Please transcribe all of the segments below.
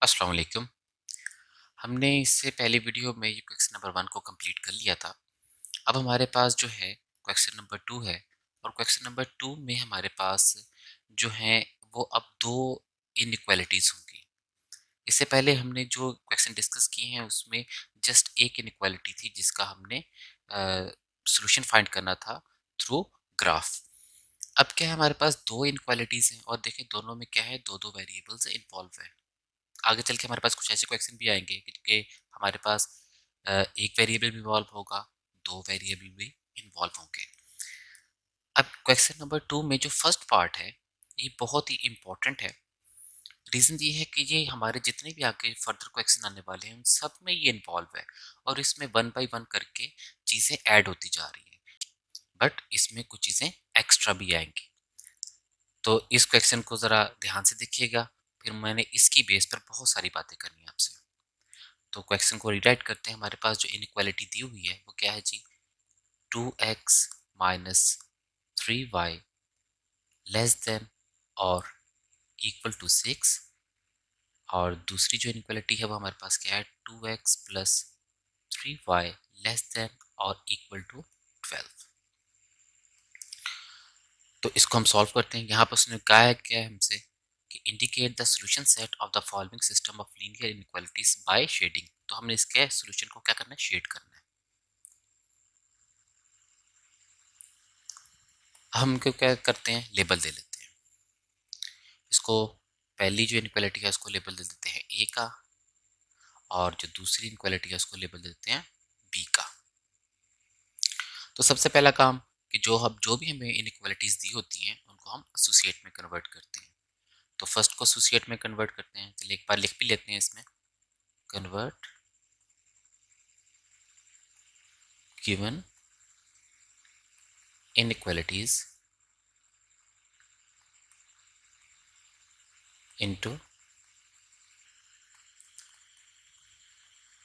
अस्सलाम वालेकुम। हमने इससे पहले वीडियो में ये क्वेश्चन नंबर 1 को कंप्लीट कर लिया था। अब हमारे पास जो है क्वेश्चन नंबर 2 है और क्वेश्चन नंबर 2 में हमारे पास जो है वो अब 2 इनइक्वालिटीज़ होंगी। इससे पहले हमने जो क्वेश्चन डिस्कस किए हैं उसमें जस्ट एक इनइक्वालिटी थी जिसका हमने सॉल्यूशन फाइंड करना था थ्रू ग्राफ। अब क्या है हमारे पास 2 इनइक्वालिटीज़ हैं और देखें दोनों में क्या है 2-2 वेरिएबल्स इन्वॉल्व हैं। आगे चल के हमारे पास कुछ ऐसे क्वेश्चन भी आएंगे कि हमारे पास एक वेरिएबल भी इन्वॉल्व होगा, दो वेरिएबल भी इन्वॉल्व होंगे। अब क्वेश्चन नंबर 2 में जो फर्स्ट पार्ट है ये बहुत ही इम्पोर्टेंट है। रीज़न ये है कि ये हमारे जितने भी आगे फर्दर क्वेश्चन आने वाले हैं उन सब में ये इन्वॉल्व है और इसमें वन बाय वन करके चीज़ें ऐड होती जा रही हैं, बट इसमें कुछ चीज़ें एक्स्ट्रा भी आएंगी। तो इस क्वेश्चन को ज़रा ध्यान से देखिएगा, फिर मैंने इसकी बेस पर बहुत सारी बातें करनी है आपसे। तो क्वेश्चन को रीराइट करते हैं। हमारे पास जो इनइक्वालिटी दी हुई है वो क्या है जी, 2x minus 3y less than और इक्वल टू 6। और दूसरी जो इनइक्वालिटी है वो हमारे पास क्या है, 2x plus 3y less than और इक्वल टू 12। तो इसको हम सॉल्व करते हैं। यहाँ पर उसने कहा है क्या है हमसे कि indicate the solution set of the following system of linear inequalities by shading. तो हमने इसके सॉल्यूशन को क्या करना है, शेड करना है। हम क्या करते हैं, लेबल दे लेते हैं इसको। पहली जो इनइक्वालिटी है उसको लेबल दे देते हैं ए का और जो दूसरी इनइक्वालिटी है उसको लेबल दे देते हैं बी का। तो सबसे पहला काम कि जो भी हमें इनइक्वालिटीज दी होती हैं उनको हम एसोसिएट में कन्वर्ट करते हैं। तो फर्स्ट को एसोसिएट में कन्वर्ट करते हैं, चलिए एक बार लिख भी लेते हैं इसमें, convert given inequalities into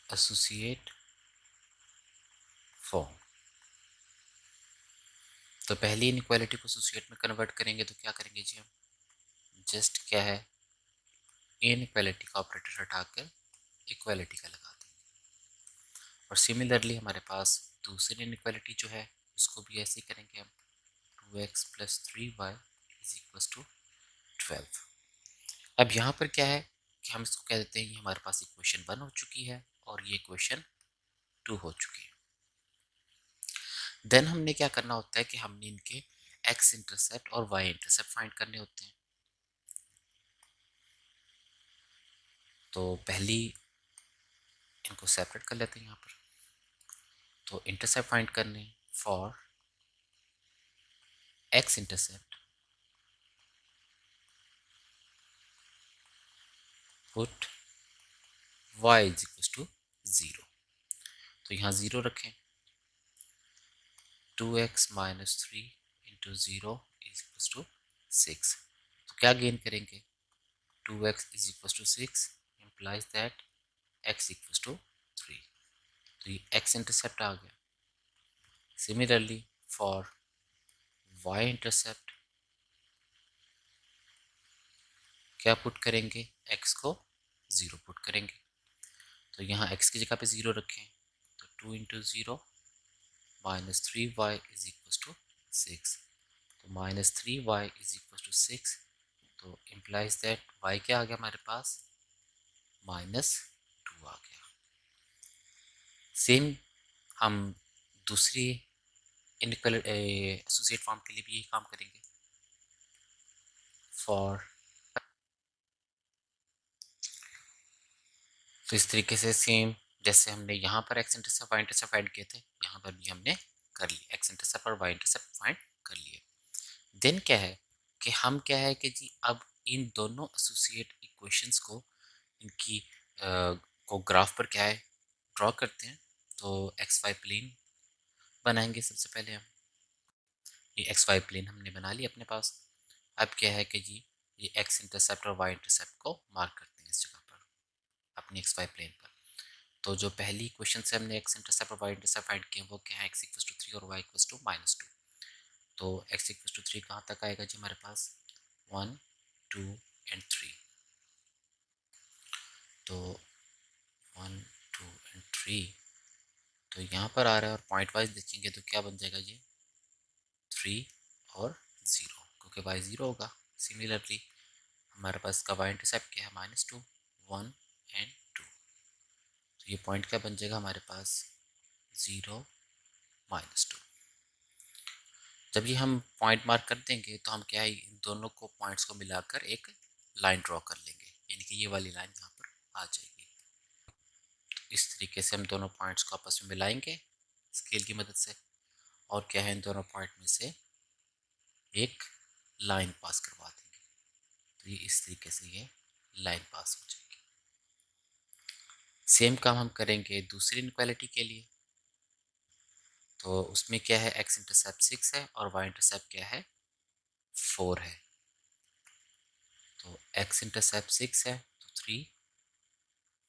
associate form. तो पहली इनइक्वालिटी को एसोसिएट में कन्वर्ट करेंगे तो क्या करेंगे जी, हम जस्ट क्या है इनइक्वालिटी का ऑपरेटर हटाकर इक्वालिटी का लगा देंगे। और सिमिलरली हमारे पास दूसरी इनइक्वालिटी जो है उसको भी ऐसे ही करेंगे हम, 2x plus 3y is equal to 12। अब यहाँ पर क्या है कि हम इसको कह देते हैं ये हमारे पास इक्वेशन 1 हो चुकी है और ये इक्वेशन 2 हो चुकी है। देन हमने क्या करना होता है कि हमने इनके x इंटरसेप्ट और y इंटरसेप्ट फाइंड करने होते हैं। तो पहली इनको सेपरेट कर लेते हैं यहाँ पर। तो इंटरसेप्ट फाइंड करने for x intercept put y is equal to 0। तो यहाँ 0 रखें, 2x minus 3 into 0 is equal to 6। तो क्या गेन करेंगे, 2x is equal to 6 implies that x equal to 3। तो ये x इंटरसेप्ट आ गया। सिमिलरली फॉर y इंटरसेप्ट क्या पुट करेंगे, x को 0 पुट करेंगे। तो यहाँ x की जगह पे 0 रखें, तो 2 into 0 minus 3y is equal to 6। तो minus 3y is equal to 6। तो इम्प्लाइज दैट y क्या आ गया हमारे पास, -2 आ गया। सेम हम दूसरी इनइक्वल एसोसिएट फॉर्म के लिए भी यही काम करेंगे। फॉर तो इस तरीके से सेम जैसे हमने यहाँ पर x intercept y intercept find किए थे, यहाँ पर भी हमने कर लिए, एक्स इंटरसेप्ट और वाई इंटरसेप्ट फाइंड कर लिए। देन क्या है कि हम क्या है कि जी अब इन दोनों एसोसिएट इक्वेशंस को इनकी को ग्राफ पर क्या है ड्रॉ करते हैं। तो एक्स वाई प्लेन बनाएंगे सबसे पहले हम। ये एक्स वाई प्लेन हमने बना लिया अपने पास। अब क्या है कि जी ये एक्स इंटरसेप्ट और वाई इंटरसेप्ट को मार्क करते हैं इस जगह पर अपनी एक्स वाई प्लेन पर। तो जो पहली क्वेश्चन से हमने एक्स इंटरसेप्ट और वाई इंटरसेप्ट फाइंड किया वो क्या है, एक्स इक्वल टू 3 और वाई इक्वल टू -2। तो एक्स इक्वल टू 3 कहाँ तक आएगा जी हमारे पास, 1 2 एंड 3। तो 1 2 एंड 3, तो यहाँ पर आ रहा है और पॉइंट वाइज देखेंगे तो क्या बन जाएगा ये 3 और 0, क्योंकि y 0 होगा। सिमिलरली हमारे पास का y इंटरसेप्ट क्या है -2 1 एंड 2, तो ये पॉइंट क्या बन जाएगा हमारे पास 0 -2। जब ये हम पॉइंट मार्क कर देंगे तो हम क्या है इन दोनों को पॉइंट्स को मिलाकर एक लाइन ड्रॉ कर लेंगे, यानी कि ये वाली लाइन यहाँ पर आ जाएगी। तो इस तरीके से हम दोनों पॉइंट्स को आपस में मिलाएंगे स्केल की मदद से, और क्या है इन दोनों पॉइंट में से एक लाइन पास करवा देंगे। तो ये इस तरीके से ये लाइन पास हो जाएगी। सेम काम हम करेंगे दूसरी इनक्वालिटी के लिए। तो उसमें क्या है x इंटरसेप्ट 6 है और y इंटरसेप्ट क्या है 4 है। तो x इंटरसेप्ट 6 है तो 3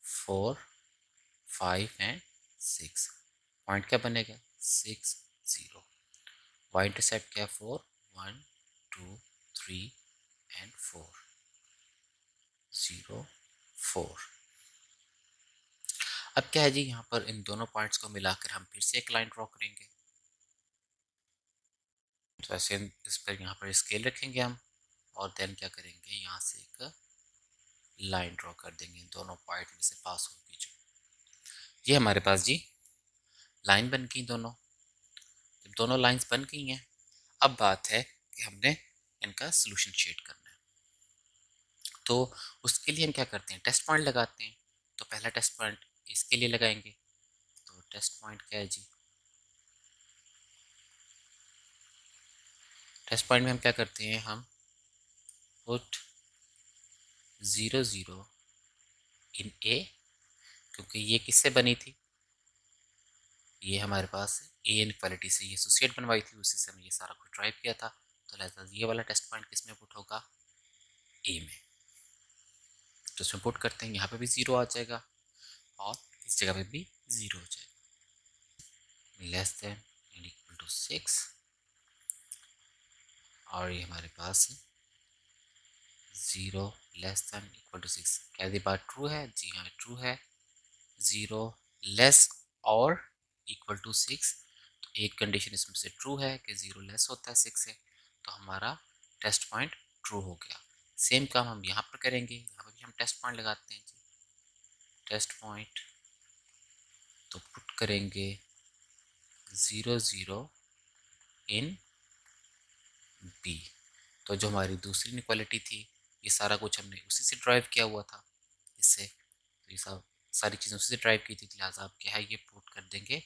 4 5 एंड 6, पॉइंट क्या बनेगा 6 0। y इंटरसेप्ट क्या है 4 1 2 3 एंड 4 0 4। अब क्या है जी यहाँ पर इन दोनों पॉइंट्स को मिलाकर हम फिर से एक लाइन ड्रॉ करेंगे। तो ऐसे इस पर यहाँ पर स्केल रखेंगे हम, और देन क्या करेंगे यहाँ से एक लाइन ड्रॉ कर देंगे इन दोनों पॉइंट में से पास होगी जो। ये हमारे पास जी लाइन बन गई दोनों। जब दोनों लाइंस बन गई हैं, अब बात है कि हमने इनका सोल्यूशन शेड करना है। तो उसके लिए हम क्या करते हैं टेस्ट पॉइंट लगाते हैं। तो पहला टेस्ट पॉइंट इसके लिए लगाएंगे। तो टेस्ट पॉइंट क्या है जी, टेस्ट पॉइंट में हम क्या करते हैं हम पुट 0 0 इन ए, क्योंकि ये किससे बनी थी, ये हमारे पास ए इनक्वालिटी से ये एसोसिएट बनवाई थी, उसी से हमने ये सारा कुछ ड्राइव किया था। तो लिहाजा ये वाला टेस्ट पॉइंट किस में पुट होगा ए में। तो उसमें पुट करते हैं, यहाँ पे भी 0 आ जाएगा और इस जगह पे भी 0 हो जाएगा। Less than and equal to 6, और ये हमारे पास 0 लेस देन इक्वल टू 6। क्या ये बात ट्रू है, जी हाँ ट्रू है। 0 लेस और इक्वल टू 6, तो एक कंडीशन इसमें से ट्रू है कि 0 लेस होता है 6 से, तो हमारा टेस्ट पॉइंट ट्रू हो गया। सेम काम हम यहाँ पर करेंगे, यहाँ पर भी हम टेस्ट पॉइंट लगाते हैं जी। टेस्ट पॉइंट तो पुट करेंगे 0 0 इन बी। तो जो हमारी दूसरी इनक्वालिटी थी ये सारा कुछ हमने उसी से ड्राइव किया हुआ था इससे, तो ये सब सारी चीज़ें उसी से ड्राइव की थी, लिहाजा आप क्या है ये पुट कर देंगे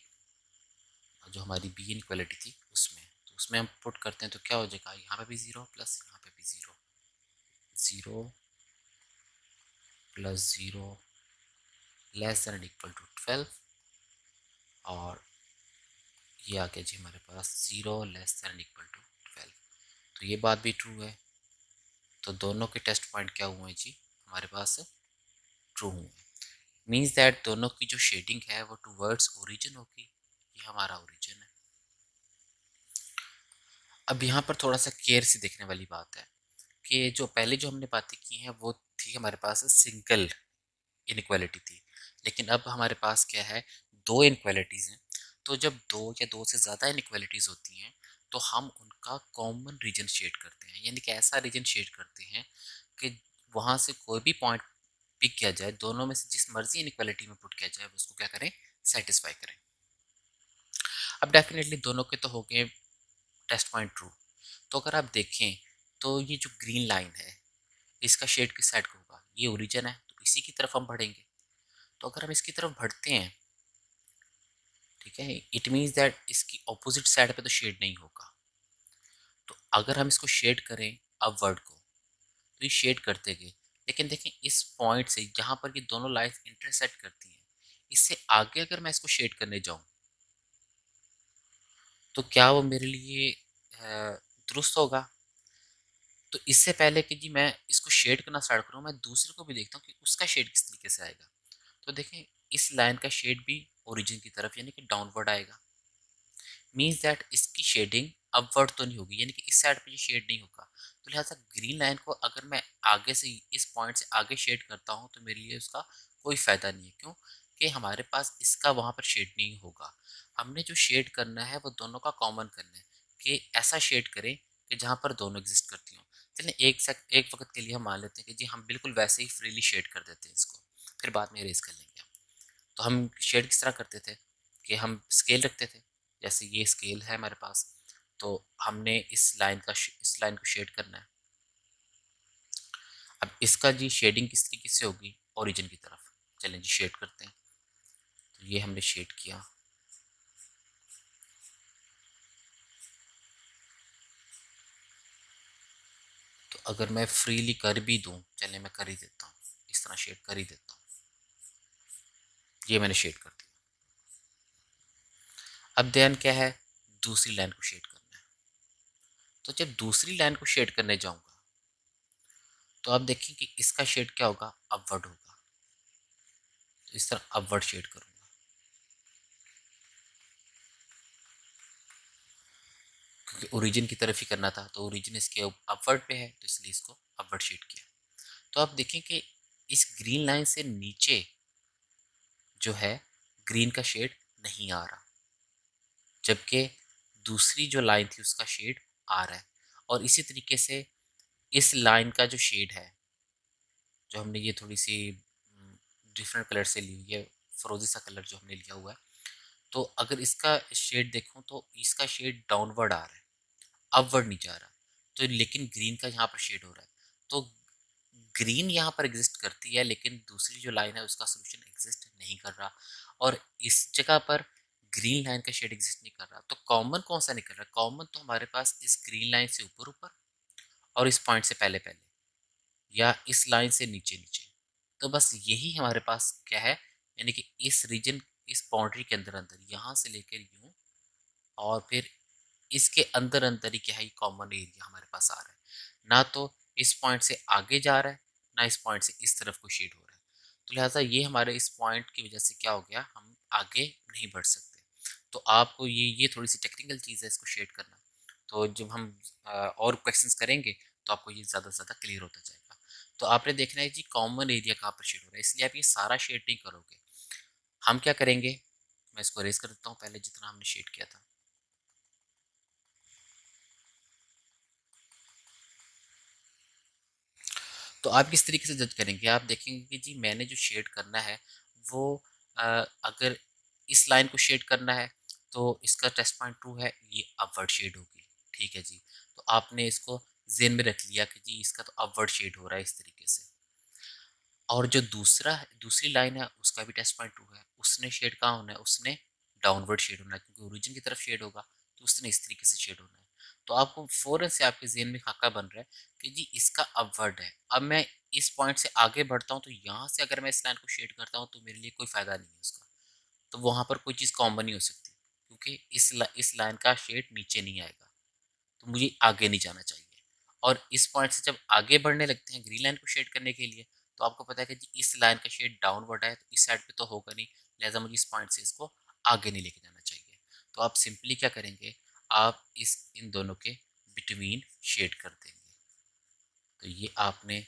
जो हमारी बी इनक्वालिटी थी उसमें। तो उसमें हम पुट करते हैं तो क्या हो जाएगा, यहाँ पे भी 0 प्लस यहाँ पे भी 0, 0 plus 0 less than equal to 12, और ये आ गया जी हमारे पास 0 लेस देन इक्वल टू 12। तो ये बात भी ट्रू है। तो दोनों के टेस्ट पॉइंट क्या हुए हैं जी हमारे पास ट्रू हुए हैं। मीन्स दैट दोनों की जो शेडिंग है वो टूवर्ड्स ओरिजिन होगी, ये हमारा ओरिजिन है। अब यहाँ पर थोड़ा सा केयर से देखने वाली बात है कि जो पहले जो हमने बातें की हैं वो थी हमारे पास सिंगल इनक्वालिटी थी, लेकिन अब हमारे पास क्या है दो इनक्वालिटीज़ हैं। तो जब दो या दो से ज़्यादा इनक्वालिटीज़ होती हैं तो हम उनका कॉमन रीजन शेड करते हैं, यानी कि ऐसा रीजन शेड करते हैं कि वहाँ से कोई भी पॉइंट पिक किया जाए, दोनों में से जिस मर्जी इनक्वालिटी में पुट किया जाए उसको क्या करें सेटिस्फाई करें। अब डेफिनेटली दोनों के तो हो गए टेस्ट पॉइंट ट्रू। तो अगर आप देखें तो ये जो ग्रीन लाइन है इसका शेड किस साइड को होगा, ये ओरिजिन है तो इसी की तरफ हम बढ़ेंगे। तो अगर हम इसकी तरफ बढ़ते हैं, ठीक है, इट मीन्स दैट इसकी ऑपोजिट साइड पे तो शेड नहीं होगा। तो अगर हम इसको शेड करें अपवर्ड को तो ये शेड करते गए, लेकिन देखें इस पॉइंट से जहाँ पर ये दोनों लाइन्स इंटरसेक्ट करती हैं, इससे आगे अगर मैं इसको शेड करने जाऊँ तो क्या वो मेरे लिए दुरुस्त होगा। तो इससे पहले कि जी मैं इसको शेड करना स्टार्ट करूँ, मैं दूसरे को भी देखता हूँ कि उसका शेड किस तरीके से आएगा। तो देखें इस लाइन का शेड भी ओरिजिन की तरफ यानी कि डाउनवर्ड आएगा। मीन्स दैट इसकी शेडिंग अपवर्ड तो नहीं होगी, यानी कि इस साइड पे ये शेड नहीं होगा। तो लिहाजा ग्रीन लाइन को अगर मैं आगे से इस पॉइंट से आगे शेड करता हूँ तो मेरे लिए उसका कोई फ़ायदा नहीं है। क्यों? कि हमारे पास इसका वहाँ पर शेड नहीं होगा। हमने जो शेड करना है वो दोनों का कॉमन करना है कि ऐसा शेड करें कि जहाँ पर दोनों एग्जिस्ट करती हों। चलिए एक वक़्त के लिए हम मान लेते हैं कि जी हम बिल्कुल वैसे ही फ्रीली शेड कर देते हैं इसको, फिर बाद में इरेज़ कर लेंगे हम। तो हम शेड किस तरह करते थे कि हम स्केल रखते थे, जैसे ये स्केल है हमारे पास, तो हमने इस लाइन को शेड करना है। अब इसका जी शेडिंग किस तरीके से होगी? ओरिजिन की तरफ। चलें जी शेड करते हैं। तो ये हमने शेड किया। तो अगर मैं फ्रीली कर भी दूं, चलें मैं कर ही देता हूँ, इस तरह शेड कर ही देता हूँ। ये मैंने शेड कर दिया। अब ध्यान क्या है? दूसरी लाइन को शेड करना है। तो जब दूसरी लाइन को शेड करने जाऊंगा तो आप देखें कि इसका शेड क्या होगा? अपवर्ड होगा। तो इस तरह अपवर्ड शेड करूंगा, क्योंकि ओरिजिन की तरफ ही करना था, तो ओरिजिन इसके अपवर्ड पे है, तो इसलिए इसको अपवर्ड शेड किया। तो आप देखें कि इस ग्रीन लाइन से नीचे जो है ग्रीन का शेड नहीं आ रहा, जबकि दूसरी जो लाइन थी उसका शेड आ रहा है। और इसी तरीके से इस लाइन का जो शेड है, जो हमने ये थोड़ी सी डिफरेंट कलर से ली हुई है, फिरोजी सा कलर जो हमने लिया हुआ है, तो अगर इसका शेड देखूं तो इसका शेड डाउनवर्ड आ रहा है, अपवर्ड नहीं जा रहा। तो लेकिन ग्रीन का यहाँ पर शेड हो रहा है, तो ग्रीन यहाँ पर एग्जिस्ट करती है, लेकिन दूसरी जो लाइन है उसका सोल्यूशन एग्जिस्ट नहीं कर रहा, और इस जगह पर ग्रीन लाइन का शेड एग्जिस्ट नहीं कर रहा। तो कॉमन कौन सा निकल रहा है? कॉमन तो हमारे पास इस ग्रीन लाइन से ऊपर ऊपर और इस पॉइंट से पहले पहले, या इस लाइन से नीचे नीचे। तो बस यही हमारे पास क्या है, यानी कि इस रीजन, इस बाउंड्री के अंदर अंदर यहाँ से लेकर यूं, और फिर इसके अंदर अंदर ही क्या है, कॉमन एरिया हमारे पास आ रहा है। ना तो इस पॉइंट से आगे जा रहा है, ना इस पॉइंट से इस तरफ को शेड हो रहा है। तो लिहाजा ये हमारे इस पॉइंट की वजह से क्या हो गया, हम आगे नहीं बढ़ सकते। तो आपको ये थोड़ी सी टेक्निकल चीज़ है इसको शेड करना। तो जब हम और क्वेश्चंस करेंगे तो आपको ये ज़्यादा से ज़्यादा क्लियर होता जाएगा। तो आपने देखना है जी कॉमन एरिया कहाँ पर शेड हो रहा है, इसलिए आप ये सारा शेड नहीं करोगे। हम क्या करेंगे, मैं इसको रेस कर देता हूँ पहले जितना हमने शेड किया था। तो आप किस तरीके से जज करेंगे? आप देखेंगे कि जी मैंने जो शेड करना है वो अगर इस लाइन को शेड करना है तो इसका टेस्ट पॉइंट ट्रू है, ये अपवर्ड शेड होगी। ठीक है जी। तो आपने इसको ज़हन में रख लिया कि जी इसका तो अपवर्ड शेड हो रहा है इस तरीके से। और जो दूसरी लाइन है उसका भी टेस्ट पॉइंट ट्रू है, उसने शेड कहाँ होना है? उसने डाउनवर्ड शेड होना है, क्योंकि ओरिजिन की तरफ शेड होगा, तो उसने इस तरीके से शेड होना है। तो आपको फ़ौरन से आपके ज़हन में खाका बन रहा है कि जी इसका अपवर्ड है। अब मैं इस पॉइंट से आगे बढ़ता हूँ तो यहाँ से अगर मैं इस लाइन को शेड करता हूँ तो मेरे लिए कोई फ़ायदा नहीं है उसका। तो वहाँ पर कोई चीज़ कॉमन नहीं हो सकती, क्योंकि इस लाइन का शेड नीचे नहीं आएगा, तो मुझे आगे नहीं जाना चाहिए। और इस पॉइंट से जब आगे बढ़ने लगते हैं ग्रीन लाइन को शेड करने के लिए, तो आपको पता है कि जी इस लाइन का शेड डाउनवर्ड है, तो इस साइड पे तो होगा नहीं, लिहाजा मुझे इस पॉइंट से इसको आगे नहीं लेके जाना चाहिए। तो आप सिंपली क्या करेंगे, आप इन दोनों के बिटवीन शेड कर देंगे। तो ये आपने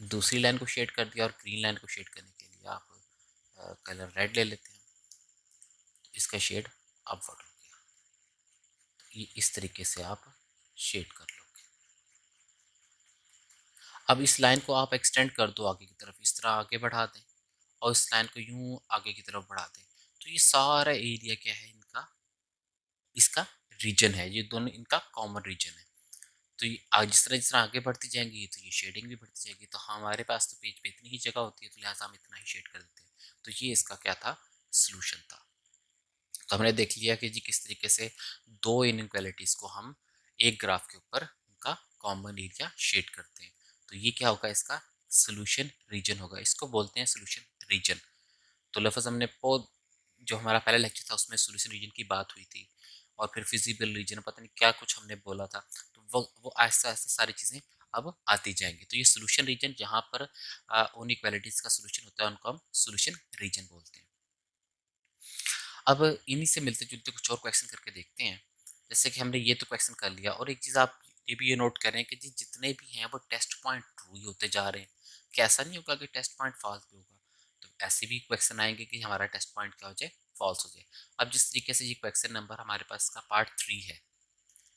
दूसरी लाइन को शेड कर दिया, और ग्रीन लाइन को शेड करने के लिए आप कलर रेड ले लेते हैं, तो इसका शेड अपवर्ड हो गया। तो ये इस तरीके से आप शेड कर लोगे। अब इस लाइन को आप एक्सटेंड कर दो आगे की तरफ, इस तरह आगे बढ़ा दें, और इस लाइन को यूं आगे की तरफ बढ़ा दें, तो ये सारा एरिया क्या है इनका, इसका रीजन है, ये दोनों इनका कॉमन रीजन है। तो ये जिस तरह आगे बढ़ती जाएंगी तो ये शेडिंग भी बढ़ती जाएगी। तो हमारे पास तो पेज पे इतनी ही जगह होती है, तो लिहाजा हम इतना ही शेड कर देते हैं। तो ये इसका क्या था, सोल्यूशन था। तो हमने देख लिया कि जी किस तरीके से दो इनइक्वालिटीज़ को हम एक ग्राफ के ऊपर उनका कॉमन एरिया शेड करते हैं। तो ये क्या होगा, इसका सोल्यूशन रीजन होगा, इसको बोलते हैं सोल्यूशन रीजन। तो लफ्ज़ हमने जो हमारा पहला लेक्चर था उसमें सोल्यूशन रीजन की बात हुई थी, और फिर फिजिबल रीजन, पता नहीं क्या कुछ हमने बोला था। तो वो ऐसा ऐसा सारी चीज़ें अब आती जाएंगी। तो ये सोल्यूशन रीजन जहाँ पर उन इक्वालिटीज़ का सोल्यूशन होता है उनको हम सोल्यूशन रीजन बोलते हैं। अब इन्हीं से मिलते जुलते कुछ और क्वेश्चन करके देखते हैं। जैसे कि हमने ये तो क्वेश्चन कर लिया, और एक चीज़ आप ये भी ये नोट करें कि जी जितने भी हैं वो टेस्ट पॉइंट ट्रू ही होते जा रहे हैं, कि ऐसा नहीं होगा कि टेस्ट पॉइंट फॉल्स भी होगा। तो ऐसे भी क्वेश्चन आएंगे कि हमारा टेस्ट पॉइंट क्या हो जाए, फॉल्स हो जाए। अब जिस तरीके से ये क्वेश्चन नंबर हमारे पास का पार्ट 3 है,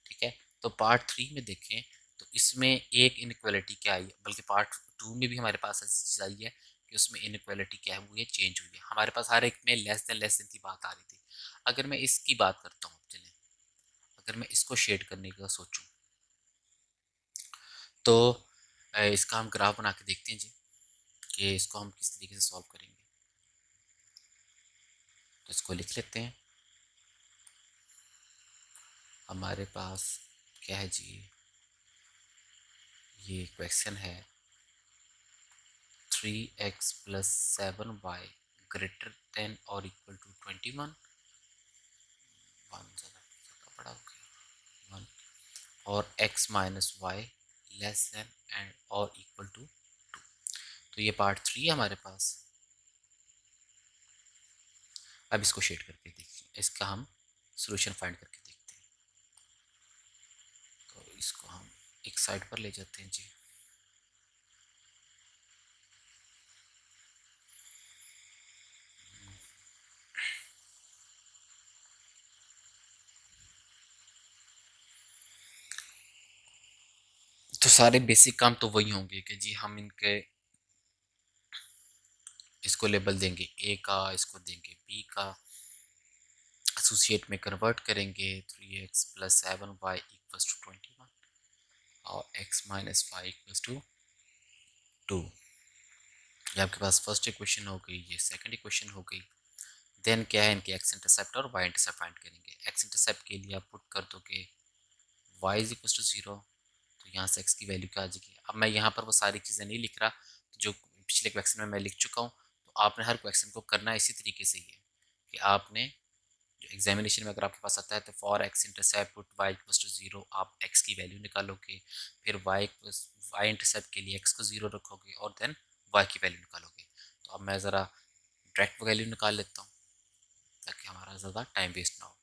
ठीक है, तो पार्ट 3 में देखें तो इसमें एक इनइक्वालिटी क्या आई है, बल्कि पार्ट 2 में भी हमारे पास ऐसी चीज़ आई है कि उसमें इनइक्वालिटी क्या हुई है, चेंज हुई है। हमारे पास हर एक में लेस देन की बात आ रही थी। अगर मैं इसकी बात करता हूँ, चलें अगर मैं इसको शेड करने का सोचूं, तो इसका हम ग्राफ बना के देखते हैं जी कि इसको हम किस तरीके से सॉल्व करेंगे। तो इसको लिख लेते हैं। हमारे पास क्या है जी, ये क्वेश्चन है 3x plus 7y greater than और इक्वल टू 21, वन ज़्यादा बड़ा हो गया, वन, और x minus y less than and और इक्वल टू 2। तो ये पार्ट 3 है हमारे पास। अब इसको शेड करके देखिए, इसका हम सोल्यूशन फाइंड करके देखते हैं। तो इसको हम एक साइड पर ले जाते हैं जी। तो सारे बेसिक काम तो वही होंगे कि जी हम इनके इसको लेबल देंगे ए का, इसको देंगे बी का, एसोसिएट में कन्वर्ट करेंगे 3x plus 7y equals to 21 और x minus y equals to 2। ये आपके पास फर्स्ट इक्वेशन हो गई, ये सेकंड इक्वेशन हो गई। देन क्या है, इनके x इंटरसेप्ट और y इंटरसेप्ट फाइंड करेंगे। x इंटरसेप्ट के लिए आप पुट कर दोगे y इज इक्वल्स टू 0, तो यहाँ से x की वैल्यू क्या आ जाएगी। अब मैं यहाँ पर वो सारी चीज़ें नहीं लिख रहा, जो पिछले क्वेश्चन में मैं लिख चुका हूँ। तो आपने हर क्वेश्चन को करना इसी तरीके से ही है कि आपने जो एग्जामिनेशन में अगर आपके पास आता है तो for x intercept put y equals to 0, आप एक्स की वैल्यू निकालोगे, फिर वाई इंटरसेप्ट के लिए एक्स को 0 रखोगे और देन वाई की वैल्यू निकालोगे। तो अब मैं ज़रा डायरेक्ट वैल्यू निकाल लेता हूँ ताकि हमारा ज़्यादा टाइम वेस्ट ना हो।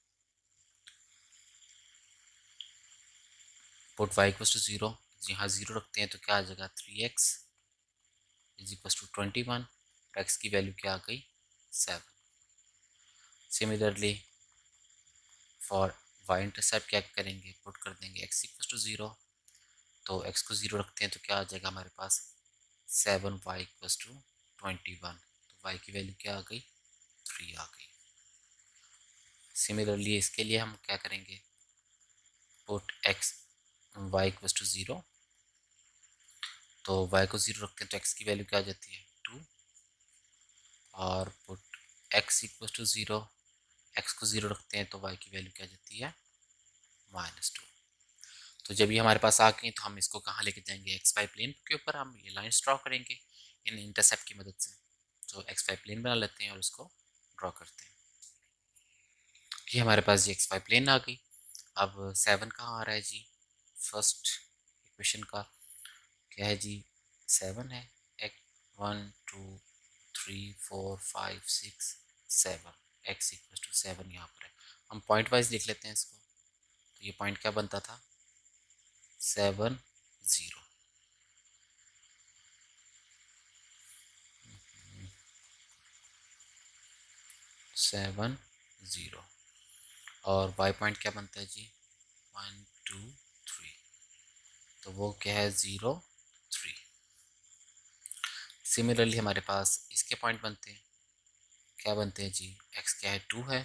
पुट वाई इक्वल्स टू 0, यहाँ 0 रखते हैं तो क्या आ जाएगा, 3x is equals to 21, x की वैल्यू क्या आ गई, 7। सिमिलरली फॉर वाई इंटरसेप्ट क्या करेंगे, पुट कर देंगे एक्स इक्वल्स टू 0, तो x को 0 रखते हैं तो क्या आ जाएगा हमारे पास, 7y इक्वल्स टू 21, तो y की वैल्यू क्या आ गई, 3 आ गई। सिमिलरली इसके लिए हम क्या करेंगे, put x y equals to 0, तो y को 0 रखते हैं तो x की वैल्यू क्या आ जाती है, 2, और put x equals to 0, x को 0 रखते हैं तो y की वैल्यू क्या आ जाती है, -2। तो जब ये हमारे पास आ गई तो हम इसको कहाँ लेके जाएंगे, एक्स वाई प्लेन के ऊपर हम ये लाइन्स ड्रॉ करेंगे इन इंटरसेप्ट की मदद से। तो एक्स वाई प्लेन बना लेते हैं और उसको ड्रॉ करते हैं। ये हमारे पास ये एक्स वाई प्लेन आ गई। अब 7 कहाँ आ रहा है जी, फर्स्ट इक्वेशन का क्या है जी, 7 है, एक 1 2 3 4 5 6 7, एक्स इक्वल टू 7 यहाँ पर है। हम पॉइंट वाइज लिख लेते हैं इसको। तो ये पॉइंट क्या बनता था, 7 0, 7 0, और वाई पॉइंट क्या बनता है जी, 1 2 3, तो वो क्या है, 0 3। सिमिलरली हमारे पास इसके पॉइंट बनते हैं, क्या बनते हैं जी, एक्स क्या है, 2 है,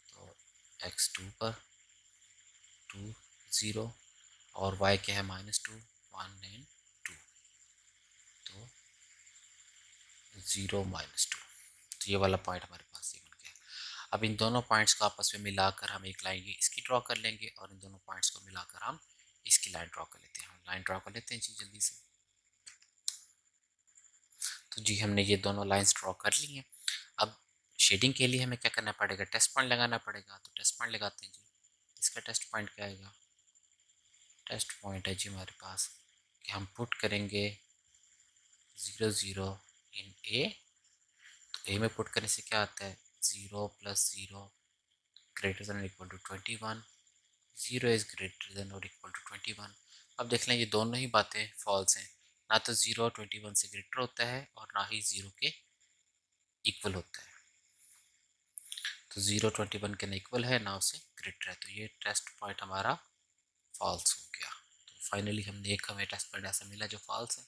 तो एक्स 2 पर 2 0, और वाई क्या है, -2 1 एंड 2, तो 0 -2। तो ये वाला पॉइंट हमारे पास ये बन गया। अब इन दोनों पॉइंट्स को आपस में मिलाकर हम एक लाइन इसकी ड्रॉ कर लेंगे, और इन दोनों पॉइंट्स को मिलाकर हम इसकी लाइन ड्रॉ कर लेते हैं। हम लाइन ड्रॉ कर लेते हैं जी जल्दी से। तो जी हमने ये दोनों लाइंस ड्रॉ कर ली हैं। अब शेडिंग के लिए हमें क्या करना पड़ेगा, टेस्ट पॉइंट लगाना पड़ेगा। तो टेस्ट पॉइंट लगाते हैं जी। इसका टेस्ट पॉइंट क्या आएगा, टेस्ट पॉइंट है जी हमारे पास कि हम पुट करेंगे 0 0 इन ए। तो ए में पुट करने से क्या आता है, 0 + 0 greater than equal to 21, 0 is greater than और इक्वल टू 21। अब देख लें ये दोनों ही बातें फॉल्स हैं, ना तो 0 21 से ग्रेटर होता है और ना ही 0 के इक्वल होता है। तो 0 21 के ना इक्वल है ना उससे ग्रेटर है, तो ये टेस्ट पॉइंट हमारा फॉल्स हो गया। तो फाइनली हमें टेस्ट पॉइंट ऐसा मिला जो फॉल्स है।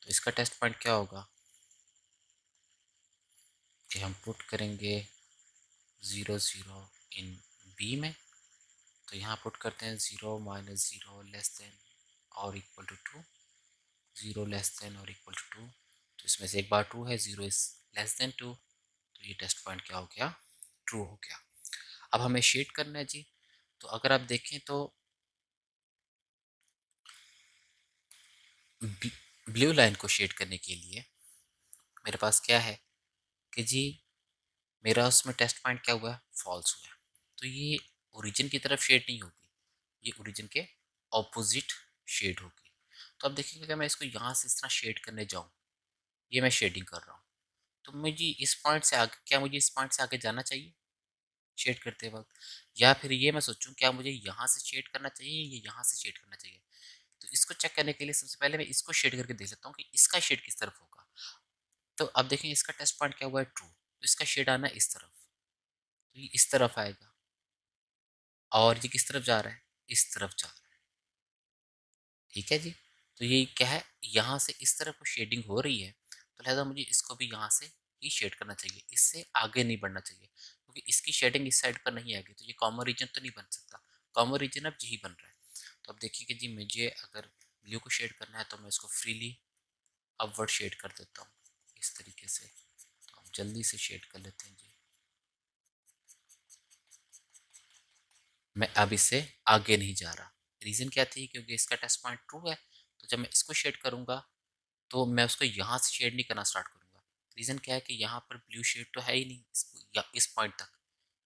तो इसका टेस्ट पॉइंट क्या होगा कि हम पुट करेंगे 0 0 इन बी में, तो यहाँ पुट करते हैं 0 माइनस 0 लेस देन और इक्वल टू 2, 0 लेस देन और इक्वल टू 2, तो इसमें से एक बार 2 है, 0 इज लेस देन 2, तो ये टेस्ट पॉइंट क्या हो गया, ट्रू हो गया। अब हमें शेड करना है जी। तो अगर आप देखें तो ब्लू लाइन को शेड करने के लिए मेरे पास क्या है कि जी मेरा उसमें टेस्ट पॉइंट क्या हुआ, फॉल्स हुआ। तो ये ओरिजिन की तरफ शेड नहीं होगी, ये ओरिजिन के ऑपोजिट शेड होगी। तो अब देखिए अगर मैं इसको यहाँ से इस तरह शेड करने जाऊँ, ये मैं शेडिंग कर रहा हूँ, तो मुझे इस पॉइंट से आगे, क्या मुझे इस पॉइंट से आगे जाना चाहिए शेड करते वक्त, या फिर ये मैं सोचूं क्या मुझे यहाँ से शेड करना चाहिए या यहाँ से शेड करना चाहिए। तो इसको चेक करने के लिए सबसे पहले मैं इसको शेड करके देख लेता हूँ कि इसका शेड किस तरफ होगा। तो अब देखें इसका टेस्ट पॉइंट क्या हुआ है, ट्रू, तो इसका शेड आना है इस तरफ, तो ये इस तरफ आएगा, और ये किस तरफ जा रहा है, इस तरफ जा रहा है। ठीक है जी। तो ये क्या है, यहाँ से इस तरफ शेडिंग हो रही है, तो लिहाजा मुझे इसको भी यहाँ से ही शेड करना चाहिए, इससे आगे नहीं बढ़ना चाहिए, क्योंकि इसकी शेडिंग इस साइड पर नहीं आएगी, तो ये कॉमन रीजन तो नहीं बन सकता। कॉमन रीजन अब यही बन रहा है। तो अब देखिए कि जी मुझे अगर ब्लू को शेड करना है तो मैं इसको फ्रीली अपवर्ड शेड कर देता हूँ इस तरीके से। तो हम जल्दी से शेड कर लेते हैं जी। मैं अब इससे आगे नहीं जा रहा। रीज़न क्या थी, क्योंकि इसका टेस्ट पॉइंट ट्रू है, तो जब मैं इसको शेड करूँगा तो मैं उसको यहाँ से शेड नहीं करना स्टार्ट करूँगा। रीज़न क्या है कि यहाँ पर ब्लू शेड तो है ही नहीं इसको, या इस पॉइंट तक,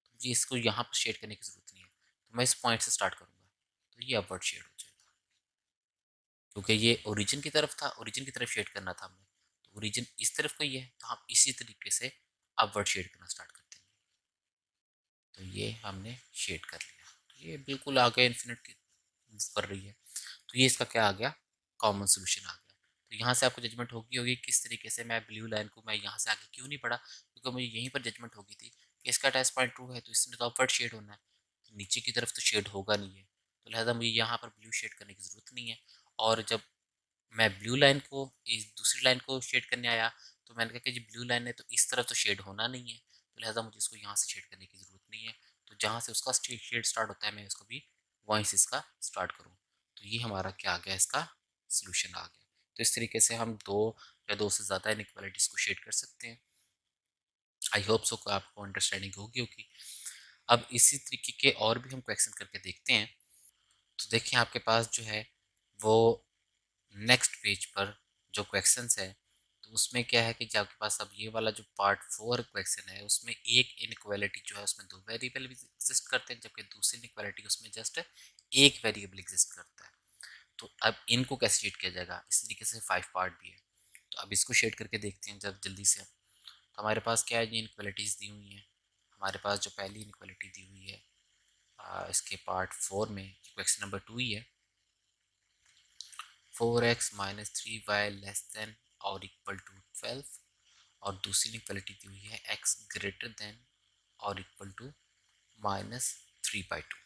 तो मुझे इसको यहाँ पर शेड करने की ज़रूरत नहीं है, तो मैं इस पॉइंट से स्टार्ट करूँगा, तो ये अपवर्ड शेड हो जाएगा। क्योंकि ये ओरिजिन की तरफ था, ओरिजिन की तरफ शेड करना था हमें, तो ओरिजिन इस तरफ को ही है, तो हम इसी तरीके से अपवर्ड शेड करना स्टार्ट कर देंगे। तो ये हमने शेड कर लिया, तो ये बिल्कुल आगे इन्फिनिट की कर रही है। तो ये इसका क्या आ गया, कॉमन सोल्यूशन आ गया। तो यहाँ से आपको जजमेंट होगी होगी किस तरीके से मैं ब्लू लाइन को मैं यहाँ से आगे क्यों नहीं पढ़ा, क्योंकि मुझे यहीं पर जजमेंट होगी थी कि इसका टेस्ट पॉइंट ट्रू है, तो इसमें तो अपवर्ड शेड होना है, तो नीचे की तरफ तो शेड होगा नहीं है, तो लिहाजा मुझे यहाँ पर ब्लू शेड करने की ज़रूरत नहीं है। और जब मैं ब्लू लाइन को इस दूसरी लाइन को शेड करने आया, तो मैंने कहा कि जी ब्लू लाइन है तो इस तरफ तो शेड होना नहीं है, तो लिहाजा मुझे इसको यहाँ से शेड करने की ज़रूरत नहीं है। तो जहाँ से उसका शेड स्टार्ट होता है मैं इसको भी वहीं से इसका स्टार्ट करूँ। तो ये हमारा क्या आ गया, इसका सोल्यूशन आ गया। तो इस तरीके से हम दो या दो से ज़्यादा इनइक्वालिटीज़ को शेड कर सकते हैं। आई होप सो को आपको अंडरस्टैंडिंग होगी। अब इसी तरीके के और भी हम क्वेश्चन करके देखते हैं। तो देखिए आपके पास जो है वो नेक्स्ट पेज पर जो क्वेश्चंस है, तो उसमें क्या है कि जो आपके पास अब ये वाला जो पार्ट 4 क्वेश्चन है, उसमें एक इनइक्वालिटी जो है उसमें दो वेरिएबल एग्जिस्ट करते हैं, जबकि दूसरी इनइक्वालिटी उसमें जस्ट एक वेरिएबल एग्जिस्ट करता है। तो अब इनको कैसे शेड किया जाएगा, इस तरीके से 5 पार्ट भी है। तो अब इसको शेड करके देखते हैं जब जल्दी से। तो हमारे पास क्या है, ये इनइक्वालिटीज़ दी हुई हैं। हमारे पास जो पहली इनइक्वालिटी दी हुई है इसके पार्ट 4 में क्वेश्चन नंबर 2 ही है, 4x minus 3y less than और इक्वल टू 12, और दूसरी इनइक्वालिटी दी हुई है x ग्रेटर देन और इक्वल टू -3/2।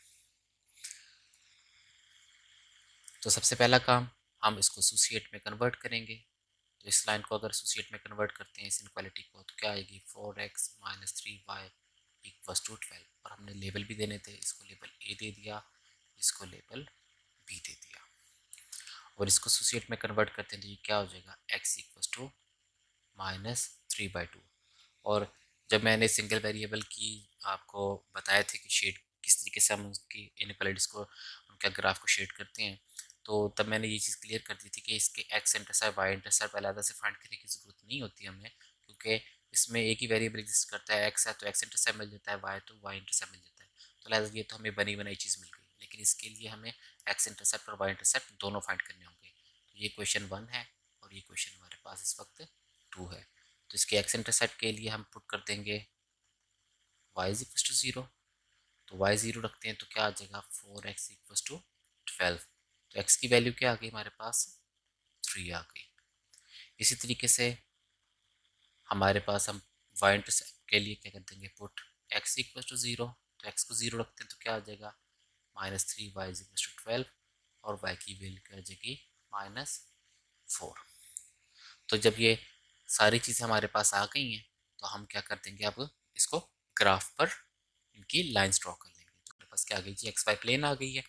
तो सबसे पहला काम, हम इसको एसोसिएट में कन्वर्ट करेंगे। तो इस लाइन को अगर एसोसिएट में कन्वर्ट करते हैं इस इनइक्वालिटी को, तो क्या आएगी, 4x minus 3y equals to 12, और हमने लेबल भी देने थे, इसको लेबल a दे दिया, इसको लेबल b दे दिया, और इसको एसोसिएट में कन्वर्ट करते हैं तो ये क्या हो जाएगा, x इक्वल्स टू -3/2। और जब मैंने सिंगल वेरिएबल की आपको बताया थे कि शेड किस तरीके से हम उसकी इनइक्वालिटीज़ को, उनका ग्राफ को शेड करते हैं, तो तब मैंने ये चीज़ क्लियर कर दी थी कि इसके एक्स इंटरसेप्ट वाई इंटरसेप्ट अलग से फाइंड करने की ज़रूरत नहीं होती हमें, क्योंकि इसमें एक ही वेरिएबल एग्जिस्ट करता है, एक्स है तो एक्स इंटरसेप्ट मिल जाता है, वाई तो वाई इंटरसेप्ट मिल जाता है। तो लिहाजा ये तो हमें बनी बनाई चीज़ मिल गई, लेकिन इसके लिए हमें एक्स इंटरसेप्ट और वाई इंटरसेप्ट दोनों फाइंड करने होंगे। तो ये क्वेश्चन 1 है और ये क्वेश्चन हमारे पास इस वक्त 2 है। तो इसके एक्स इंटरसेप्ट के लिए हम पुट कर देंगे y इज इक्वल टू 0, तो y ज़ीरो रखते हैं तो क्या आ जाएगा 4x इक्वल्स टू 12। तो x की वैल्यू क्या आ गई हमारे पास 3 आ गई। इसी तरीके से हमारे पास हम y इंटरसेप्ट के लिए क्या कर देंगे पुट x इक्वल्स टू 0। तो x को 0 रखते हैं तो क्या आ जाएगा -3y इक्वल्स टू 12 और y की वैल्यू क्या आ जाएगी -4। तो जब ये सारी चीज़ें हमारे पास आ गई हैं तो हम क्या कर देंगे अब इसको ग्राफ पर इनकी लाइंस ड्रॉ कर लेंगे। तो हमारे पास क्या आ गई जी एक्स वाई प्लेन आ गई है।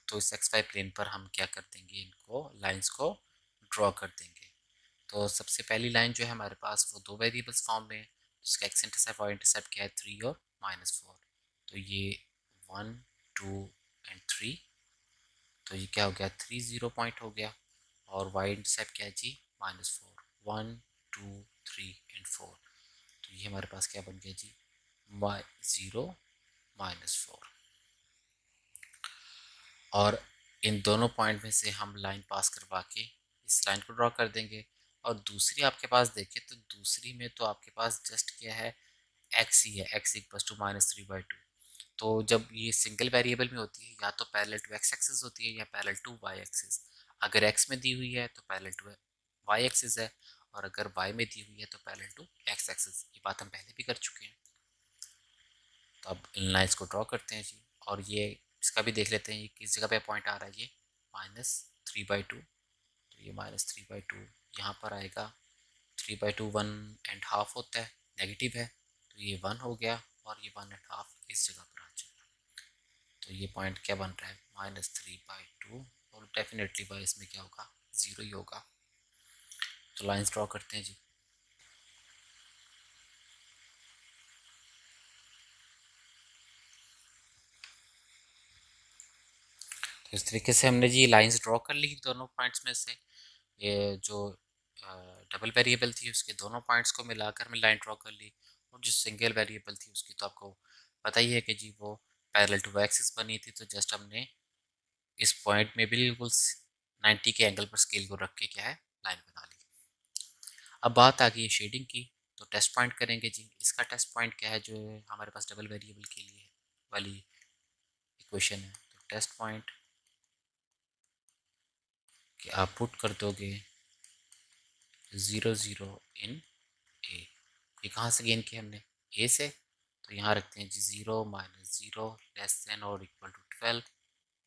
तो इस एक्स वाई प्लेन पर हम क्या कर देंगे इनको लाइंस को ड्रॉ कर देंगे। तो सबसे पहली लाइन जो है हमारे पास वो दो वेरिएबल्स फॉर्म में है जिसका एक्स इंटरसेप्ट वाई इंटरसेप्ट क्या है 3 और -4। तो ये 1 2 एंड 3। तो ये क्या हो गया 3 0 पॉइंट हो गया और वाई इंटरसेप्ट क्या है जी -4 1 2 3 एंड 4। तो ये हमारे पास क्या बन गया जी वाई 0 -4। और इन दोनों पॉइंट में से हम लाइन पास करवा के इस लाइन को ड्रॉ कर देंगे। और दूसरी आपके पास देखें तो दूसरी में तो आपके पास जस्ट क्या है एक्स ही है, एक्स इक्वल्स टू -3/2। तो जब ये सिंगल वेरिएबल में होती है या तो पैरेलल टू एक्स एक्सिस होती है या पैरेलल टू वाई एक्सिस। अगर एक्स में दी हुई है तो पैरेलल टू वाई एक्सिस है और अगर वाई में दी हुई है तो पैरेलल टू एक्स एक्सिस। ये बात हम पहले भी कर चुके हैं। तो अब इन लाइन्स को ड्रॉ करते हैं जी। और ये इसका भी देख लेते हैं ये किस जगह पे पॉइंट आ रहा है। ये -3/2। तो ये -3/2 यहाँ पर आएगा। 3/2 1.5 होता है, नेगेटिव है तो ये 1 हो गया और ये 1.5 इस जगह पर आ जाएगा। तो ये पॉइंट क्या बन रहा है -3/2 और डेफिनेटली वाई इसमें क्या होगा 0 ही होगा। तो लाइन्स ड्रॉ करते हैं जी। तो इस तरीके से हमने जी लाइंस ड्रॉ कर ली दोनों पॉइंट्स में से। ये जो डबल वेरिएबल थी उसके दोनों पॉइंट्स को मिलाकर मैं लाइन ड्रॉ कर ली। और जो सिंगल वेरिएबल थी उसकी तो आपको पता ही है कि जी वो पैरेलल टू एक्सिस बनी थी। तो जस्ट हमने इस पॉइंट में बिल्कुल 90 के एंगल पर स्केल को रख के क्या है लाइन बना ली। अब बात आ गई शेडिंग की। तो टेस्ट पॉइंट करेंगे जी। इसका टेस्ट पॉइंट क्या है जो हमारे पास डबल वेरिएबल के लिए वाली इक्वेशन है। तो टेस्ट पॉइंट कि आप पुट कर दोगे 0 0 इन ए। ये कहाँ से गेन किया हमने ए से। तो यहाँ रखते हैं जी 0 -0 लेस देन और इक्वल टू 12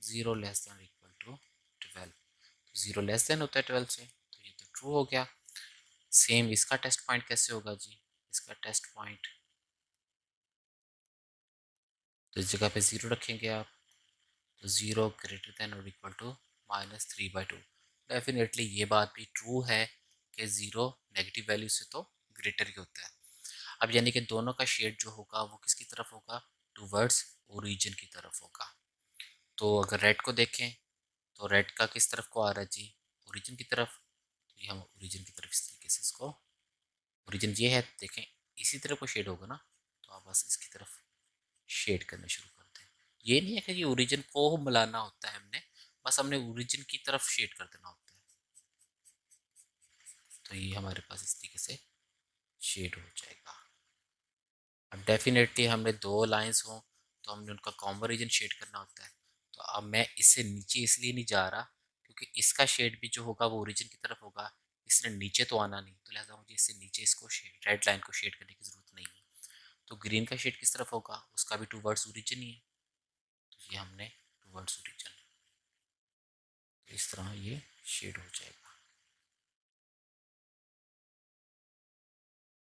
0 लेस देन और इक्वल टू 12। तो 0 लेस देन होता है 12 से तो ये तो ट्रू हो गया। सेम इसका टेस्ट पॉइंट कैसे होगा जी। इसका टेस्ट पॉइंट तो इस जगह पे 0 रखेंगे आप। तो 0 ग्रेटर देन और इक्वल टू -3/2। डेफिनेटली ये बात भी ट्रू है कि 0 नेगेटिव वैल्यू से तो ग्रेटर ही होता है। अब यानी कि दोनों का शेड जो होगा वो किसकी तरफ होगा टूवर्ड्स ओरिजिन की तरफ होगा। तो अगर रेड को देखें तो रेड का किस तरफ को आ रहा है जी ओरिजिन की तरफ। तो ये हम ओरिजिन की तरफ इस तरीके से इसको ओरिजिन ये है देखें इसी तरफ को शेड होगा ना। तो आप बस इसकी तरफ शेड करना शुरू करते हैं। ये नहीं है कि ये ओरिजिन को मिलाना होता है हमने बस हमने ओरिजिन की तरफ शेड कर देना होता है। तो ये हमारे पास इस तरीके से शेड हो जाएगा। अब डेफिनेटली हमने दो लाइंस हों तो हमने उनका कॉमन रीजन शेड करना होता है। तो अब मैं इससे नीचे इसलिए नहीं जा रहा क्योंकि इसका शेड भी जो होगा वो ओरिजिन की तरफ होगा। इसने नीचे तो आना नहीं तो लिहाजा मुझे इससे नीचे इसको शेड रेड लाइन को शेड करने की ज़रूरत नहीं है। तो ग्रीन का शेड किस तरफ होगा उसका भी टूवर्ड्स ओरिजिन ही है। तो ये हमने टूवर्ड्स ओरिजिन तो इस तरह ये शेड हो जाएगा।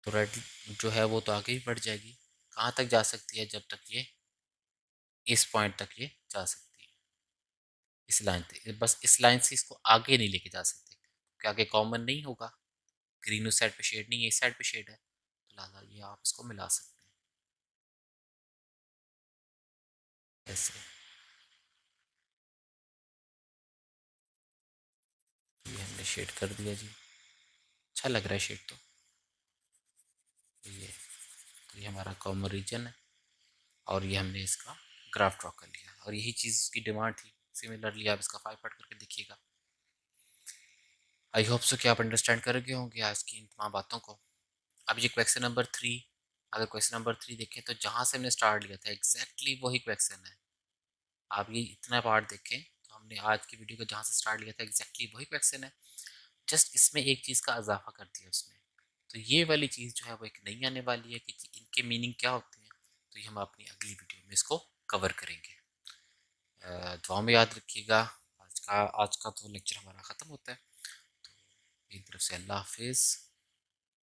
तो रेड जो है वो तो आगे ही बढ़ जाएगी। कहाँ तक जा सकती है जब तक ये इस पॉइंट तक ये जा सकती है। इस लाइन पे बस इस लाइन से इसको आगे नहीं लेके जा सकते क्योंकि आगे कॉमन नहीं होगा। ग्रीन उस साइड पे शेड नहीं है इस साइड पे शेड है तो लिहाजा ये आप इसको मिला सकते हैं ऐसे। ये हमने शेड कर दिया जी। अच्छा लग रहा है शेड तो ये हमारा कॉमन रीजन है और ये हमने इसका ग्राफ ड्रॉ कर लिया और यही चीज़ की डिमांड थी। सिमिलरली आप इसका 5 पार्ट करके देखिएगा। आई होप सो कि आप अंडरस्टैंड कर गए होंगे आज की इन तमाम बातों को। अब ये क्वेश्चन नंबर 3 अगर क्वेश्चन नंबर 3 देखें तो जहाँ से हमने स्टार्ट लिया था एग्जैक्टली वही क्वेश्चन है। आप ये इतना पार्ट देखें तो हमने आज की वीडियो को जहाँ से स्टार्ट लिया था एग्जैक्टली वही क्वेश्चन है, जस्ट इसमें एक चीज़ का इजाफा कर दिया उसने। तो ये वाली चीज़ जो है वो एक नई आने वाली है कि इनके मीनिंग क्या होते हैं। तो ये हम अपनी अगली वीडियो में इसको कवर करेंगे। दुआ में याद रखिएगा। आज का तो लेक्चर हमारा ख़त्म होता है। तो मेरी तरफ से अल्लाह हाफिज़।